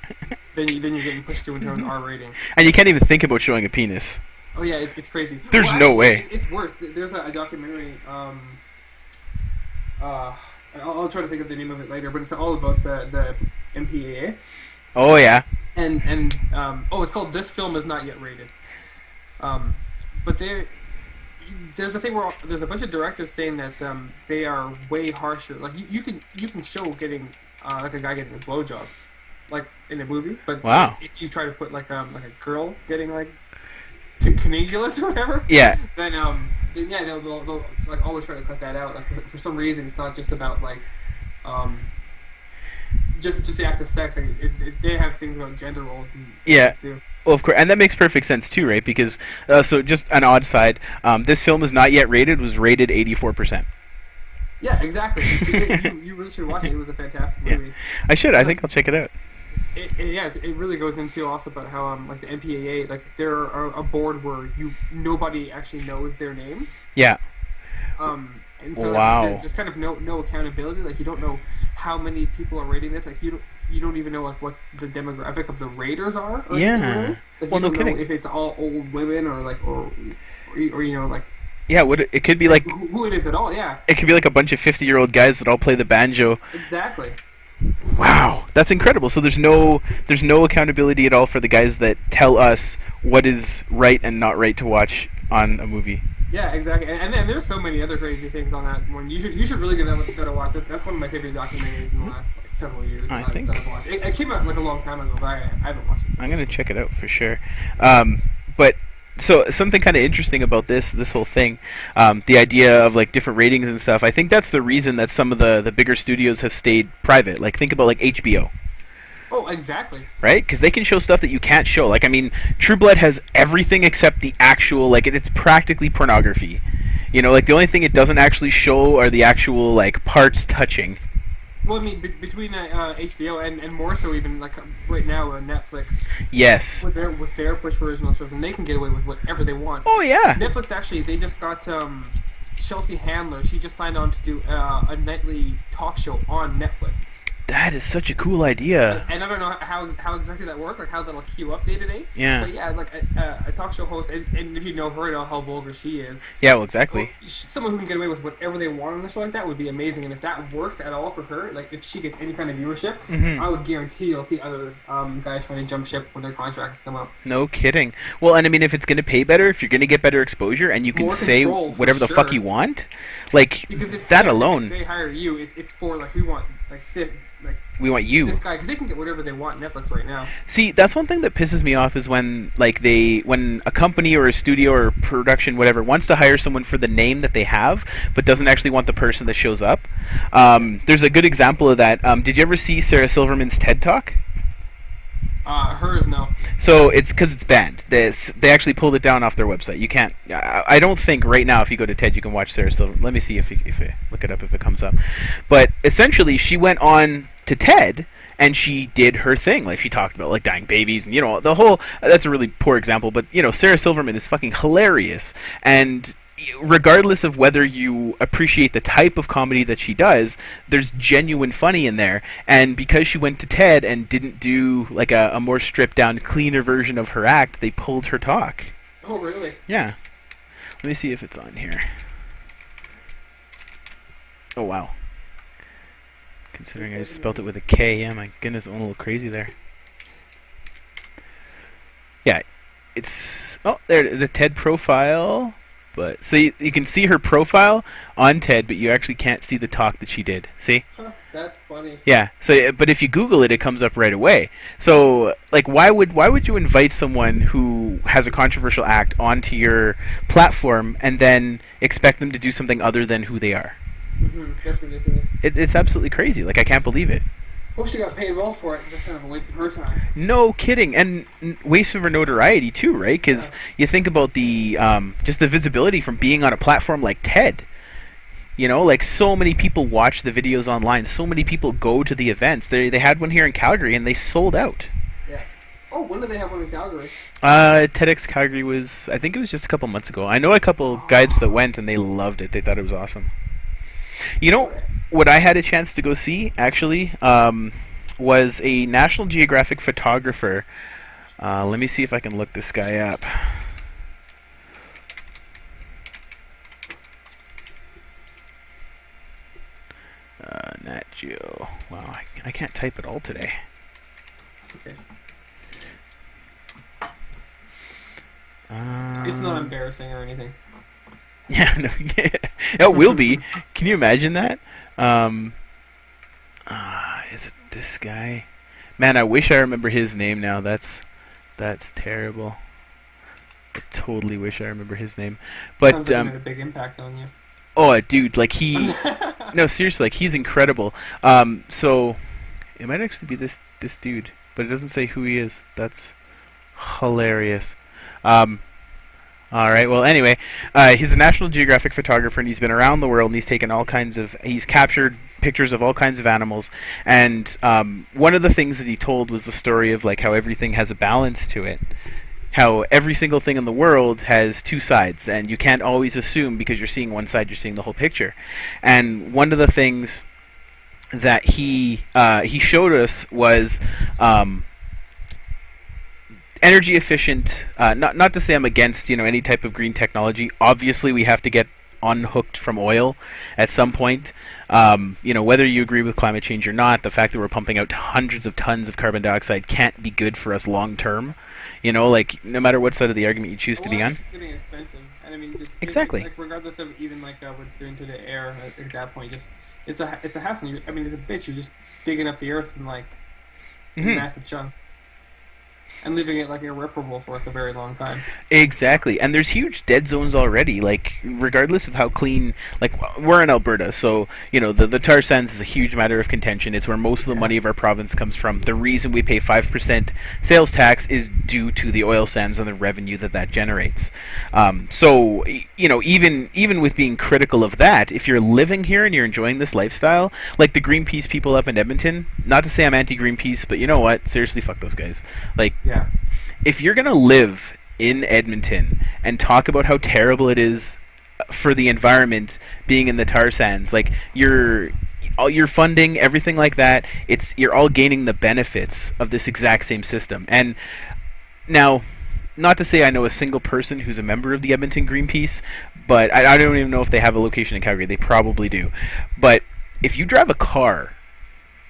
then you're getting pushed into an R rating. And you can't even think about showing a penis. Oh yeah, it's crazy. There's no way. It's worse. There's a documentary. I'll try to think of the name of it later, but it's all about the MPAA. Oh yeah. And it's called "This Film Is Not Yet Rated." But there's a thing where there's a bunch of directors saying that they are way harsher. Like you can show getting like a guy getting a blowjob, like in a movie, but wow. if you try to put like a girl getting like Canigulus or whatever. Yeah. Then yeah, they'll like always try to cut that out. Like for some reason, it's not just about like just the act of sex. Like they have things about gender roles and Yeah. things too. Well, of course, and that makes perfect sense too, right? Because so just an odd side, this film is not yet rated. Was rated 84%. Yeah, exactly. You really should watch it. It was a fantastic movie. Yeah. I should. I think I'll check it out. It really goes into also about how like the MPAA, like they're a board where nobody actually knows their names. Yeah. And so Wow. like, just kind of no accountability. Like you don't know how many people are rating this. Like you don't even know like what the demographic of the raters are. Or Yeah. anything, like, Well, you no don't kidding. know if it's all old women or like or you know like Yeah. It could be like who it is at all. Yeah. it could be like a bunch of 50-year-old guys that all play the banjo. Exactly. Wow, that's incredible. So there's no accountability at all for the guys that tell us what is right and not right to watch on a movie. Yeah, exactly. And then there's so many other crazy things on that one. You should really give that a watch. That's one of my favorite documentaries in the last like several years. I that think I've watched. It came out like a long time ago, but I haven't watched it. I'm gonna check it out for sure. But so something kind of interesting about this whole thing, the idea of like different ratings and stuff. I think that's the reason that some of the bigger studios have stayed private. Like think about like HBO. Oh, exactly. Right? Because they can show stuff that you can't show. Like, I mean, True Blood has everything except the actual, like, it's practically pornography. You know, like, the only thing it doesn't actually show are the actual, like, parts touching. Well, I mean, between HBO and more so even like right now Netflix. Yes. With their push for original shows, and they can get away with whatever they want. Oh, yeah. Netflix actually, they just got Chelsea Handler. She just signed on to do a nightly talk show on Netflix. That is such a cool idea. And I don't know how exactly that works, like how that'll queue up day to day. Yeah. But yeah, like a talk show host, and if you know her, how vulgar she is. Yeah, well, exactly. Someone who can get away with whatever they want on a show like that would be amazing. And if that works at all for her, like if she gets any kind of viewership, I would guarantee you'll see other guys trying to jump ship when their contracts come up. No kidding. Well, and I mean, if it's going to pay better, if you're going to get better exposure, and you can More say control, for whatever the fuck sure. you want, like, Because if that if alone, they hire you, it's for like we want like this, like we want you. this guy, because they can get whatever they want on Netflix right now. See, that's one thing that pisses me off is when when a company or a studio or production whatever wants to hire someone for the name that they have, but doesn't actually want the person that shows up. There's a good example of that. Did you ever see Sarah Silverman's TED Talk? Hers no. So it's because it's banned. They actually pulled it down off their website. You can't. I don't think right now if you go to TED you can watch Sarah Silverman. Let me see if I look it up if it comes up. But essentially, she went on to TED and she did her thing. Like she talked about like dying babies and the whole. That's a really poor example, but Sarah Silverman is fucking hilarious. And regardless of whether you appreciate the type of comedy that she does, there's genuine funny in there. And because she went to TED and didn't do like a more stripped down, cleaner version of her act, they pulled her talk. Oh really? Yeah. Let me see if it's on here. Oh wow. Considering I just spelt it with a K, yeah, my goodness, I'm a little crazy there. Yeah, it's there, the TED profile. But so you can see her profile on TED, but you actually can't see the talk that she did. See? Huh, that's funny. Yeah. So, but if you Google it, it comes up right away. So, like, why would you invite someone who has a controversial act onto your platform and then expect them to do something other than who they are? That's ridiculous. It's absolutely crazy. Like, I can't believe it. Hope she got paid well for it, because that's kind of a waste of her time. No kidding, and waste of her notoriety too, right? Because you think about the just the visibility from being on a platform like TED. Like so many people watch the videos online. So many people go to the events. They had one here in Calgary, and they sold out. Yeah. Oh, when did they have one in Calgary? TEDx Calgary I think it was just a couple months ago. I know a couple guides that went, and they loved it. They thought it was awesome. What I had a chance to go see, actually, was a National Geographic photographer. Let me see if I can look this guy up. Nat Geo. Wow, I can't type at all today. Okay. It's not embarrassing or anything. Yeah, no, it will be. Can you imagine that? Is it this guy? Man, I wish I remember his name now. That's terrible. I totally wish I remember his name. But Sounds like he made a big impact on you. oh, dude, like he, no, seriously, like he's incredible. So it might actually be this dude, but it doesn't say who he is. That's hilarious. All right. Well, anyway, he's a National Geographic photographer, and he's been around the world, and he's captured pictures of all kinds of animals. And one of the things that he told was the story of like how everything has a balance to it. How every single thing in the world has two sides, and you can't always assume because you're seeing one side, you're seeing the whole picture. And one of the things that he showed us was energy efficient. Not to say I'm against any type of green technology. Obviously, we have to get unhooked from oil at some point. Whether you agree with climate change or not, the fact that we're pumping out hundreds of tons of carbon dioxide can't be good for us long term. Like no matter what side of the argument you choose to be on. It's just getting expensive, and I mean, just exactly. Like regardless of even like what it's doing to the air at that point, just it's a hassle. It's a bitch. You're just digging up the earth in like massive chunks. And leaving it like irreparable for like a very long time. Exactly, and there's huge dead zones already. Like, regardless of how clean, like we're in Alberta, so the tar sands is a huge matter of contention. It's where most of the money of our province comes from. The reason we pay 5% sales tax is due to the oil sands and the revenue that generates. So even with being critical of that, if you're living here and you're enjoying this lifestyle, like the Greenpeace people up in Edmonton. Not to say I'm anti-Greenpeace, but you know what? Seriously, fuck those guys. Like. Yeah. If you're going to live in Edmonton and talk about how terrible it is for the environment being in the tar sands, like all your funding, everything like that, you're all gaining the benefits of this exact same system. And now, not to say I know a single person who's a member of the Edmonton Greenpeace, but I don't even know if they have a location in Calgary. They probably do. But if you drive a car,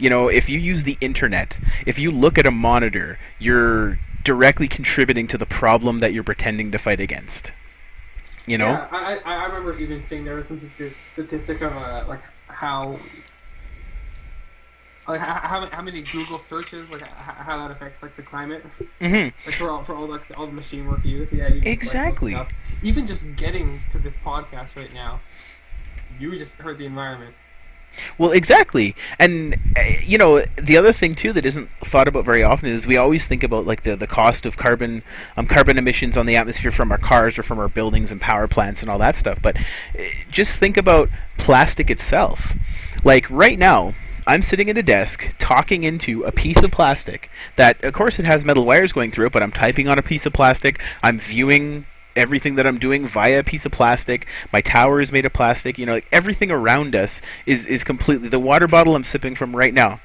if you use the internet, if you look at a monitor, you're directly contributing to the problem that you're pretending to fight against. Yeah, I remember even seeing there was some statistic of how many Google searches, like how that affects like the climate, like for all the machine work you use. Yeah, exactly. Even just getting to this podcast right now, you just hurt the environment. Well, exactly. And the other thing too that isn't thought about very often is we always think about like the cost of carbon emissions on the atmosphere from our cars or from our buildings and power plants and all that stuff, but just think about plastic itself. Like right now, I'm sitting at a desk talking into a piece of plastic that, of course, it has metal wires going through it, but I'm typing on a piece of plastic. I'm viewing everything that I'm doing via a piece of plastic. My tower is made of plastic. Like everything around us is completely. The water bottle I'm sipping from right now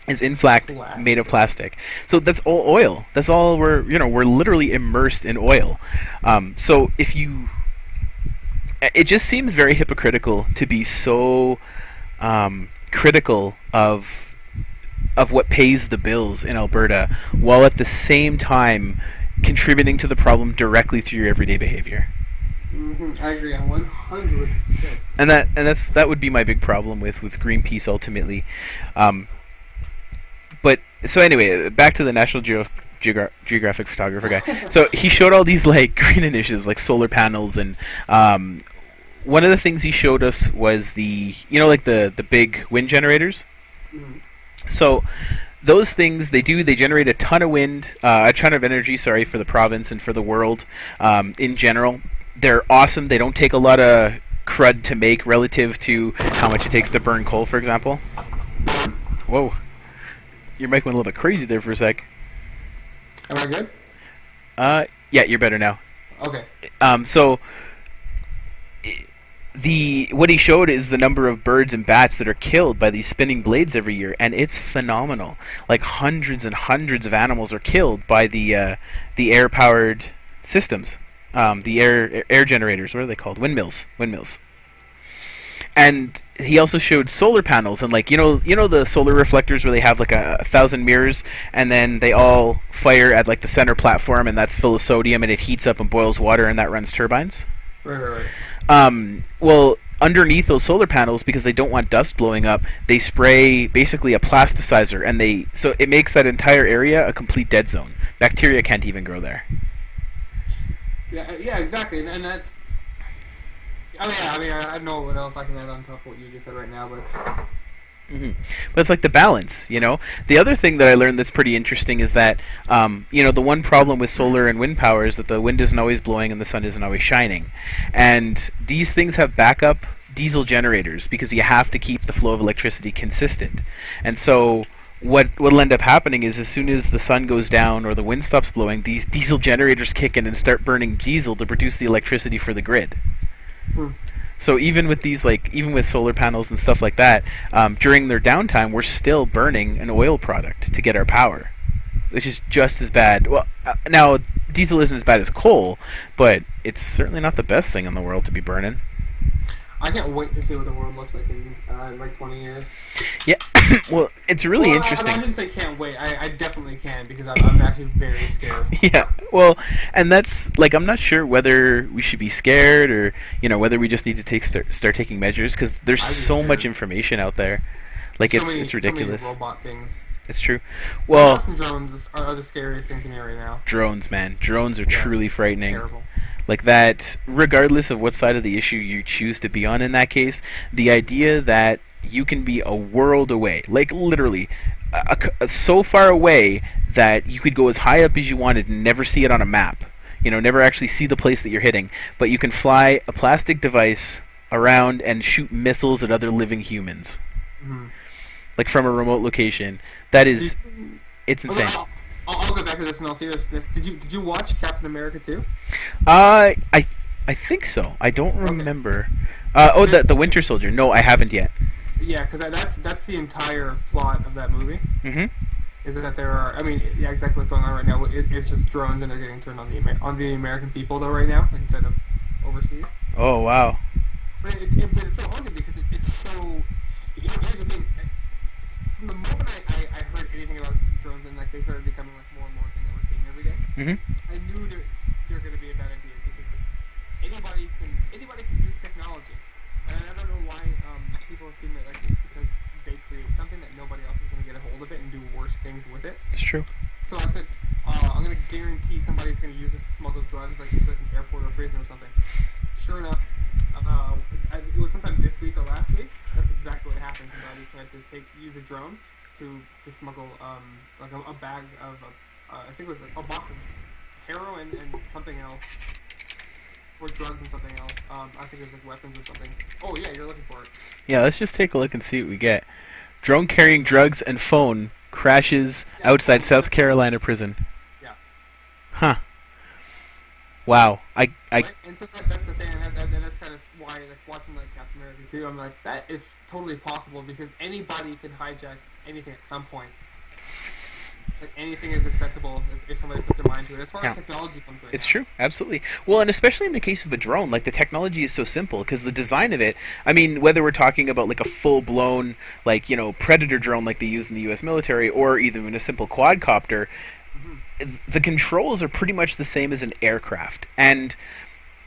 is in fact made of plastic. So that's all oil. That's all we're literally immersed in oil. So it just seems very hypocritical to be so critical of what pays the bills in Alberta, while at the same time contributing to the problem directly through your everyday behavior. I agree on 100%. And that would be my big problem with Greenpeace ultimately. But so anyway, back to the National Geographic photographer guy. So he showed all these like green initiatives, like solar panels, and one of the things he showed us was the the big wind generators. So those things they generate a ton of wind, a ton of energy, for the province and for the world in general. They're awesome. They don't take a lot of crud to make relative to how much it takes to burn coal, for example. Whoa. Your mic went a little bit crazy there for a sec. Am I good? Yeah, you're better now. Okay. So what he showed is the number of birds and bats that are killed by these spinning blades every year, and it's phenomenal. Like hundreds and hundreds of animals are killed by the air-powered systems, the air generators. What are they called? Windmills. And he also showed solar panels, and the solar reflectors where they have like 1,000 mirrors, and then they all fire at like the center platform, and that's full of sodium, and it heats up and boils water, and that runs turbines. Right. Well, underneath those solar panels, because they don't want dust blowing up, they spray basically a plasticizer, and so it makes that entire area a complete dead zone. Bacteria can't even grow there. yeah, exactly, and that. Oh yeah, I mean, I don't know what else I can add on top of what you just said right now, but. Hmm. But it's like the balance, you know. The other thing that I learned that's pretty interesting is that, the one problem with solar and wind power is that the wind isn't always blowing and the sun isn't always shining, and these things have backup diesel generators because you have to keep the flow of electricity consistent, and so. What'll end up happening is as soon as the sun goes down or the wind stops blowing, these diesel generators kick in and start burning diesel to produce the electricity for the grid. Hmm. So even with these, even with solar panels and stuff like that, during their downtime, we're still burning an oil product to get our power, which is just as bad. Well, now diesel isn't as bad as coal, but it's certainly not the best thing in the world to be burning. I can't wait to see what the world looks like in like 20 years. Yeah, well, it's really interesting. I didn't say can't wait. I definitely can because I'm actually very scared. Yeah, well, and that's I'm not sure whether we should be scared or whether we just need to start taking measures because there's so much information out there. It's ridiculous. So many robot things. It's true. Well, Robots and drones are the scariest thing to me right now. Drones, man, drones are truly frightening. Terrible. Like that, regardless of what side of the issue you choose to be on in that case, the idea that you can be a world away, like literally so far away that you could go as high up as you wanted and never see it on a map, never actually see the place that you're hitting, but you can fly a plastic device around and shoot missiles at other living humans, like from a remote location. That is, it's insane. I'll go back to this in all seriousness. Did you watch Captain America 2? I think so. I don't remember. The Winter Soldier. No, I haven't yet. Yeah, because that's the entire plot of that movie. Mm-hmm. Is that there are? I mean, yeah, exactly what's going on right now. It's just drones, and they're getting turned on the American people though right now, instead of overseas. Oh wow. But it's so haunted because it's so. Here's the thing. From the moment I heard anything about drones and they started becoming more and more thing that we're seeing every day, I knew they're going to be a bad idea because anybody can use technology, and I don't know why people assume that it's because they create something that nobody else is going to get a hold of it and do worse things with it. It's true. So I said, I'm going to guarantee somebody's going to use this to smuggle drugs into an airport or a prison or something. Sure enough, it was sometime this week or last week. That's exactly what happened. Somebody tried to use a drone to smuggle a bag of I think it was a box of heroin and something else, or drugs and something else. I think it was weapons or something. Oh yeah, you're looking for it. Yeah, let's just take a look and see what we get. Drone carrying drugs and phone crashes outside South Carolina prison. Yeah. Huh. Wow. Right? And so that's the thing, and that's kind of why, watching Captain America 2, I'm like, that is totally possible because anybody can hijack anything at some point. Anything is accessible if somebody puts their mind to it. As far as technology comes right It's now. true, absolutely. Well, and especially in the case of a drone, the technology is so simple because the design of it, I mean, whether we're talking about a full-blown, Predator drone like they use in the U.S. military or even a simple quadcopter, the controls are pretty much the same as an aircraft. And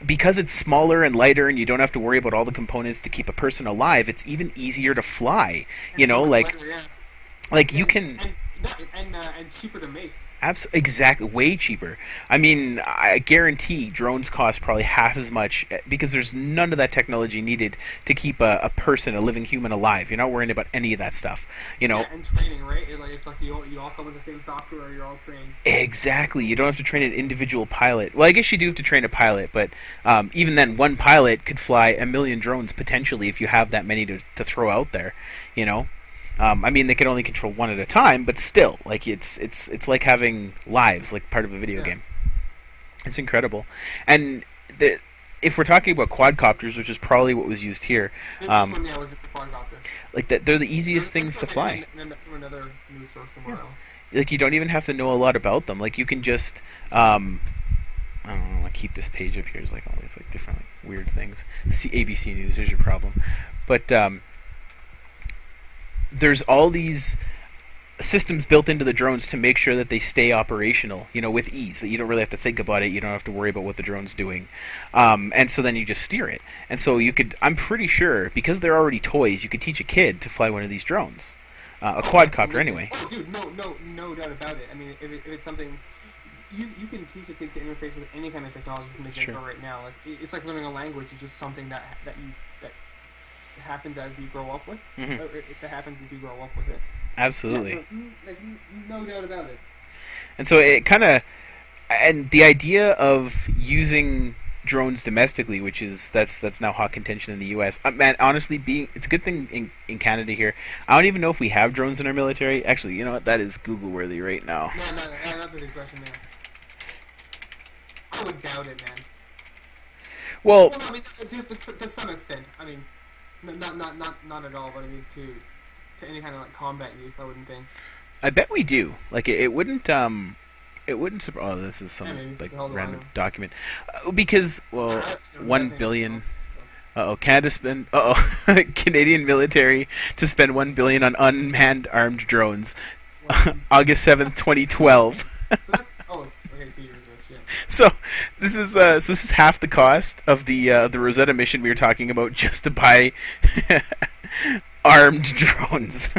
because it's smaller and lighter and you don't have to worry about all the components to keep a person alive, it's even easier to fly. And you can... And cheaper to make. Exactly, way cheaper. I mean, I guarantee drones cost probably half as much because there's none of that technology needed to keep a person, a living human, alive. You're not worrying about any of that stuff. Yeah, and training, right? It's like you all come with the same software. You're all trained. Exactly. You don't have to train an individual pilot. Well, I guess you do have to train a pilot, but even then, one pilot could fly 1 million drones potentially if you have that many to throw out there. I mean, they can only control one at a time, but still, it's like having lives, like part of a video game. It's incredible. And if we're talking about quadcopters, which is probably what was used here, they're the easiest things to fly. Another news source somewhere else. You don't even have to know a lot about them. You can just, I don't know, keep this page up here. There's all these different weird things. See ABC News, there's your problem. But there's all these systems built into the drones to make sure that they stay operational, with ease, that you don't really have to think about it, you don't have to worry about what the drone's doing. And so then you just steer it. And so I'm pretty sure, because they're already toys, you could teach a kid to fly one of these drones. A quadcopter, anyway. Oh, dude, no doubt about it. I mean, if it's something... you can teach a kid to interface with any kind of technology from the get-go right now. Like it's like learning a language. It's just something that happens as you grow up with. Mm-hmm. That happens if you grow up with it. Absolutely. Yeah, like no doubt about it. And so it kind of, and the idea of using drones domestically, which is that's now hot contention in the U.S. Man, honestly, it's a good thing in Canada here. I don't even know if we have drones in our military. Actually, you know what? That is Google worthy right now. No, that's a good question, man. I would doubt it, man. Well, I mean, just to some extent. I mean, not at all. But I mean, to any kind of like combat use, I wouldn't think. I bet we do. Like it wouldn't. It wouldn't. Oh, this is some like random document. Because 1 billion. Canada spend. Canadian military to spend 1 billion on unmanned armed drones. August 7th, 2012. Okay, 2 years ago. Shit. So this is half the cost of the Rosetta mission we were talking about just to buy armed drones.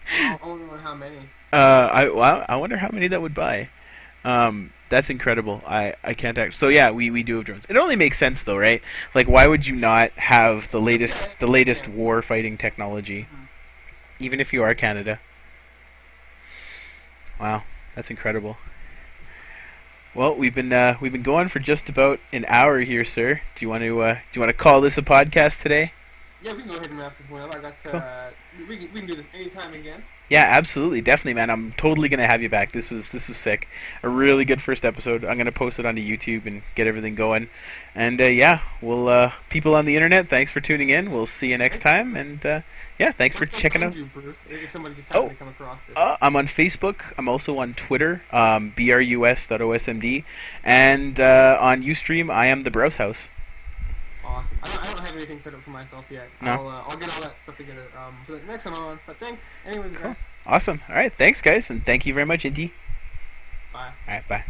I wonder how many. I wonder how many that would buy. That's incredible. I can't act. So yeah, we do have drones. It only makes sense though, right? Like, why would you not have the latest war fighting technology, even if you are Canada? Wow, that's incredible. Well, we've been going for just about an hour here, sir. Do you want to call this a podcast today? Yeah, we can go ahead and wrap this one up. I got cool. We can do this anytime again. Yeah, absolutely, definitely, man. I'm totally gonna have you back. This was sick. A really good first episode. I'm gonna post it onto YouTube and get everything going. And yeah, we'll people on the internet, thanks for tuning in. We'll see you next time. And yeah, thanks for checking out. You, Bruce, if somebody just happened to come across this. I'm on Facebook. I'm also on Twitter, brus.osmd, and on Ustream, I am the Braus House. Awesome. I don't have anything set up for myself yet. No. I'll get all that stuff together for the next time I'm on. But thanks. Anyways, guys. Awesome. All right. Thanks, guys. And thank you very much, Inty. Bye. All right. Bye.